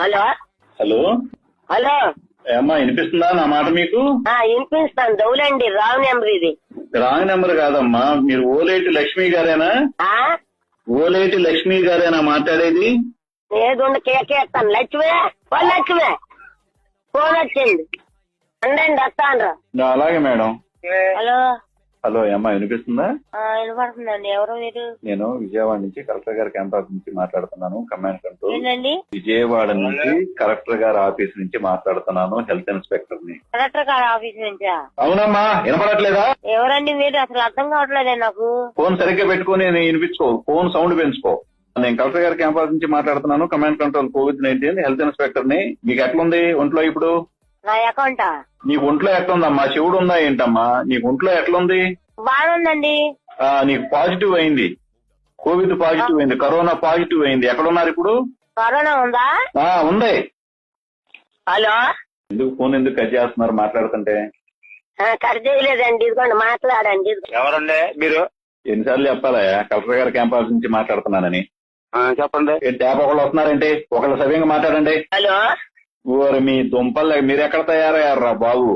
Hello hello hello అమ్మా వినిపిస్తుందా నా మాట మీకు? వినిపిస్తాను. దౌలండి రాంగ్ నెంబర్ ఇది. రాంగ్ నెంబర్ కాదమ్మా, మీరు ఓలేటి లక్ష్మి గారేనా? ఓలేటి లక్ష్మి గారేనా మాట్లాడేది? ఏదుండ కేకేస్తాను. లక్ష్మే లక్ష్మే ఫోన్ వచ్చింది అండి వస్తాను. అలాగే మేడం. హలో హలో అమ్మా వినిపిస్తుందా? వినపడుతుందండి. ఎవరు మీరు? నేను విజయవాడ నుంచి కలెక్టర్ గారి క్యాంపస్ నుంచి మాట్లాడుతున్నాను. Command control. ఏంటండి? విజయవాడ నుంచి కలెక్టర్ గారి ఆఫీస్ నుంచి మాట్లాడుతున్నాను. హెల్త్ ఇన్స్పెక్టర్ ని. కలెక్టర్ గారి ఆఫీస్ నుంచా? అవునమ్మా, వినపడట్లేదా? ఎవరండి మీరు? అసలు అర్థం కావట్లేదే నాకు. ఫోన్ సరిగ్గా పెట్టుకుని వినిపించుకో, ఫోన్ సౌండ్ పెంచుకో. నేను కలెక్టర్ గారి క్యాంపస్ నుంచి మాట్లాడుతున్నాను. Command control COVID-19 health inspector ని. మీకు ఎట్లుంది ఒంట్లో ఇప్పుడు? నా అకౌంటా? నీకు ఒంట్లో ఎట్లుందమ్మా? శివుడు ఉందా ఏంటమ్మా? నీకు ఒంట్లో ఎట్లుంది? బాగుందండి. నీకు పాజిటివ్ అయింది, కోవిడ్ పాజిటివ్ అయింది, కరోనా పాజిటివ్ అయింది. ఎక్కడున్నారు ఇప్పుడు? కరోనా ఉందా? ఉంది. హలో ఎందుకు ఫోన్ ఎందుకు కట్ చేస్తున్నారు మాట్లాడుతుంటే? కట్ చేయలేదండి. ఇదిగోండి మాట్లాడండి. ఎవరండి మీరు? ఎన్నిసార్లు చెప్పాలా కలెక్టర్ గారి క్యాంపస్ నుంచి మాట్లాడుతున్నానని? చెప్పండి. ట్యాప్ ఒకళ్ళు వస్తున్నారంటే ఒకళ్ళు సవ్యంగా మాట్లాడండి. హలో ఓరి మీ దుంపలు, మీరు ఎక్కడ తయారయ్యారా బాబు?